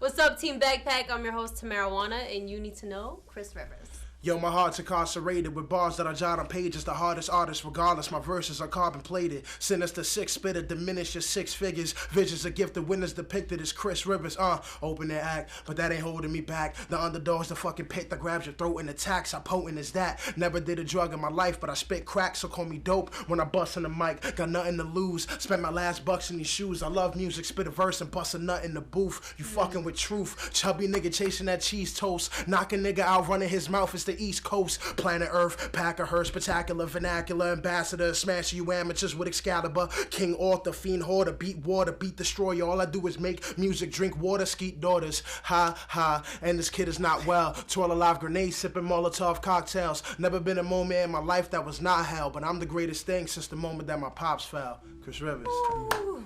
What's up, Team Backpack? I'm your host, Tamarawana, and you need to know Chris Rivers. Yo, my heart's incarcerated with bars that I jot on pages. The hardest artist, regardless, my verses are carbon plated. Sinister six spitter, diminish your six figures. Visions a gift, the winners depicted as Chris Rivers. Open their act, but that ain't holding me back. The underdog's the fucking pit that grabs your throat and attacks. How potent is that? Never did a drug in my life, but I spit crack, so call me dope when I bust in the mic. Got nothing to lose. Spent my last bucks in these shoes. I love music, spit a verse and bust a nut in the booth. You fucking with truth. Chubby nigga chasing that cheese toast. Knock a nigga out, running his mouth. It's the East Coast, planet Earth, pack of her, spectacular, vernacular, ambassador, smash you amateurs with Excalibur, King Arthur, fiend hoarder, beat water, beat destroyer. All I do is make music, drink water, skeet daughters. Ha ha, and this kid is not well. Twirl alive grenades, sipping Molotov cocktails. Never been a moment in my life that was not hell, but I'm the greatest thing since the moment that my pops fell. Chris Rivers. Ooh,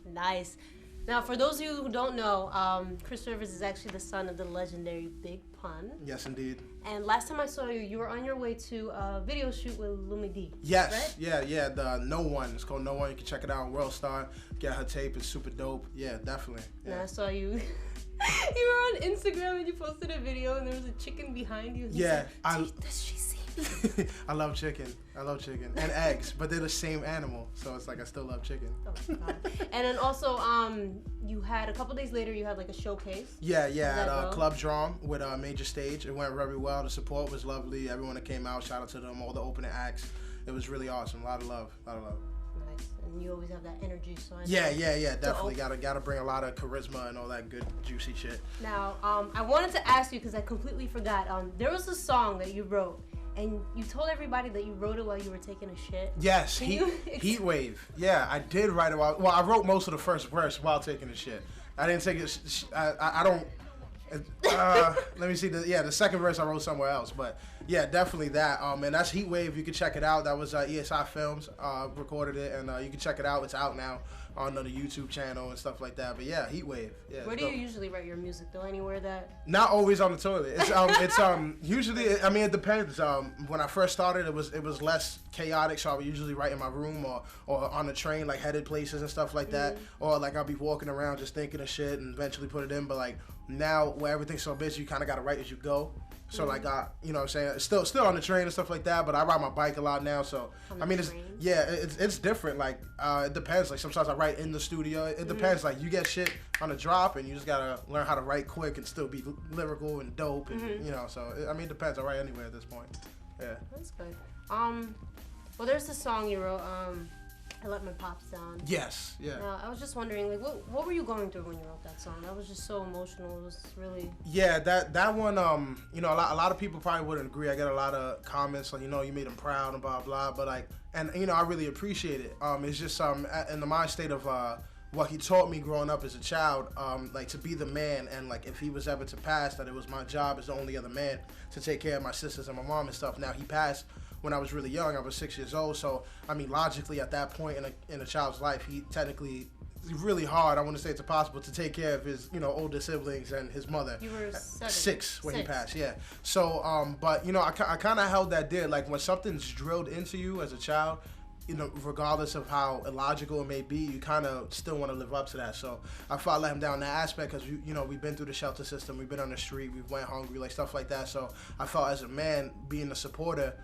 nice. Now, for those of you who don't know, Chris Rivers is actually the son of the legendary Big Pun. Yes, indeed. And last time I saw you, you were on your way to a video shoot with Lumidi. Yes, right? yeah. The No One. It's called No One. You can check it out on World Star. Get her tape. It's super dope. Yeah, definitely. Yeah. And I saw you. You were on Instagram and you posted a video and there was a chicken behind you. And yeah, said, does she see me? I love chicken and eggs, but they're the same animal, so it's like I still love chicken. Oh my God. And then also, you had a couple days later, you had like a showcase. Yeah, at Club Drum with a major stage. It went very well. The support was lovely. Everyone that came out, shout out to them, all the opening acts. It was really awesome. A lot of love. Nice. And you always have that energy, so yeah, definitely. Gotta bring a lot of charisma and all that good juicy shit. Now, I wanted to ask you because I completely forgot. There was a song that you wrote. And you told everybody that you wrote it while you were taking a shit. Yes, Heat Wave. Yeah, I did write it while. Well, I wrote most of the first verse while taking a shit. I didn't take it. I don't. Let me see. The second verse I wrote somewhere else, but yeah, definitely that. And that's Heat Wave. You can check it out. That was ESI Films recorded it, and you can check it out. It's out now on the YouTube channel and stuff like that. But yeah, Heat Wave. Yeah. Where do you usually write your music though? Anywhere that? Not always on the toilet. It's usually. I mean, it depends. When I first started, it was less chaotic, so I would usually write in my room or on the train, like headed places and stuff like that, or like I'll be walking around just thinking of shit and eventually put it in. But like now, where everything's so busy, you kind of got to write as you go. So like you know what I'm saying, still on the train and stuff like that, but I ride my bike a lot now, so I mean it's different. Like it depends. Like sometimes I write in the studio. It depends. Like you get shit on a drop and you just gotta learn how to write quick and still be lyrical and dope and you know. So I mean it depends. I write anywhere at this point. Yeah. That's good. Well, there's the song you wrote. I let my pops down. Yes, yeah. I was just wondering, like, what were you going through when you wrote that song? That was just so emotional. It was really. Yeah, that one. You know, a lot of people probably wouldn't agree. I get a lot of comments like, you know, you made him proud and blah blah. But like, and you know, I really appreciate it. It's just in the mind state of what he taught me growing up as a child, like to be the man, and like if he was ever to pass, that it was my job as the only other man to take care of my sisters and my mom and stuff. Now he passed when I was really young. I was 6 years old, so I mean logically at that point in a child's life, he technically really hard. I want to say it's impossible to take care of his older siblings and his mother. You were 7. 6 when he passed, yeah. So but I kind of held that dear. Like when something's drilled into you as a child, regardless of how illogical it may be, you kind of still want to live up to that. So I felt I let him down in that aspect because we've been through the shelter system, we've been on the street, we've went hungry, like stuff like that. So I felt as a man, being a supporter,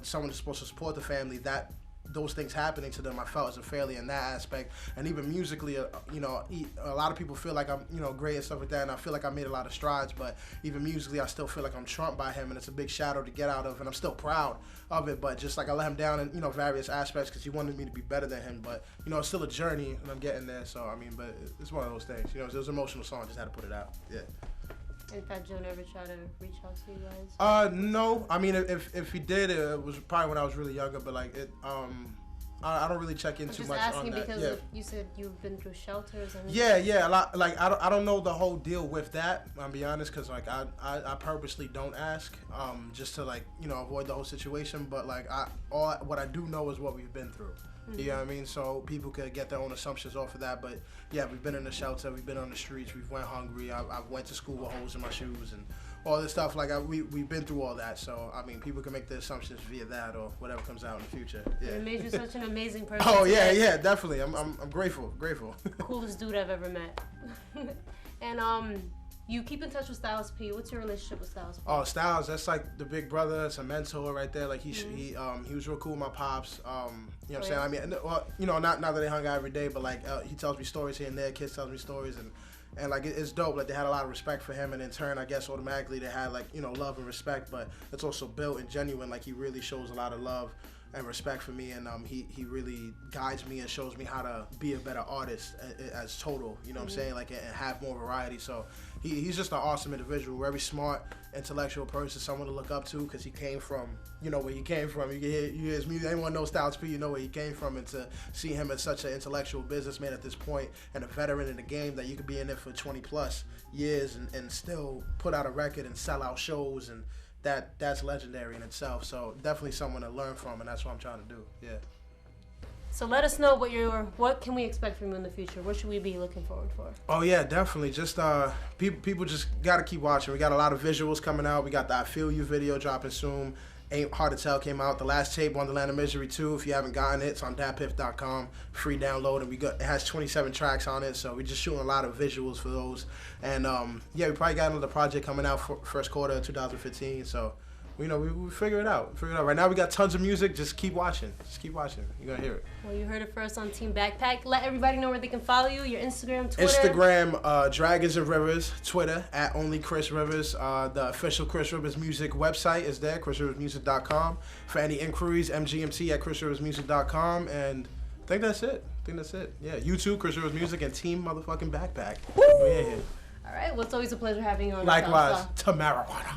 someone who's supposed to support the family, that those things happening to them, I felt as a failure in that aspect. And even musically, a lot of people feel like I'm, great and stuff like that, and I feel like I made a lot of strides, but even musically, I still feel like I'm trumped by him, and it's a big shadow to get out of, and I'm still proud of it, but just like I let him down in, various aspects because he wanted me to be better than him, but, it's still a journey, and I'm getting there, so, I mean, but it's one of those things, it was an emotional song, I just had to put it out, yeah. And Fat Joe never tried to reach out to you guys? No. I mean, if he did, it was probably when I was really younger. But like I don't really check in too much on that. I'm just asking because you said you've been through shelters and. Yeah. A lot. Like I don't know the whole deal with that. I'll be honest, because like I purposely don't ask, just to like avoid the whole situation. But like what I do know is what we've been through. Mm-hmm. You know what I mean? So people could get their own assumptions off of that. But yeah, we've been in the shelter, we've been on the streets, we've went hungry. I went to school with holes in my shoes and all this stuff. Like we've been through all that. So I mean, people can make their assumptions via that or whatever comes out in the future. Yeah. It made you such an amazing person. Oh yeah, definitely. I'm grateful. Coolest dude I've ever met. And you keep in touch with Styles P. What's your relationship with Styles P? Oh, Styles, that's like the big brother. It's a mentor right there. Like he was real cool with my pops. You know what I'm saying? I mean, well, you know, not that they hung out every day, but like he tells me stories here and there. Kids tells me stories, and like it's dope. Like they had a lot of respect for him, and in turn, I guess automatically they had like, you know, love and respect. But it's also built and genuine. Like he really shows a lot of love and respect for me, and he really guides me and shows me how to be a better artist as total, you know what I'm saying, like, and have more variety. So he's just an awesome individual, very smart, intellectual person, someone to look up to, because he came from, you know, where he came from. You hear his music, anyone knows Styles P, you know where he came from, and to see him as such an intellectual businessman at this point and a veteran in the game that you could be in it for 20 plus years and still put out a record and sell out shows, and that's legendary in itself. So definitely someone to learn from, and that's what I'm trying to do. Yeah. So let us know what can we expect from you in the future? What should we be looking forward for? Oh yeah, definitely. Just people just gotta keep watching. We got a lot of visuals coming out. We got the I Feel You video dropping soon. Ain't Hard to Tell came out. The last tape, Wonderland of Misery 2. If you haven't gotten it, it's on datpiff.com, free download, and it has 27 tracks on it. So we're just shooting a lot of visuals for those. And yeah, we probably got another project coming out for first quarter of 2015. So you know, we figure it out. Right now we got tons of music. Just keep watching. You're gonna hear it. Well, you heard it first on Teambackpack. Let everybody know where they can follow you. Your Instagram, Twitter. Instagram, Dragons and Rivers. Twitter, @OnlyChrisRivers. The official Chris Rivers Music website is there, chrisriversmusic.com. For any inquiries, Emcee at chrisriversmusic.com. And I think that's it. Yeah, YouTube, Chris Rivers Music, and Team motherfucking Backpack. Woo! All right. Well, it's always a pleasure having you on. Likewise, to marijuana.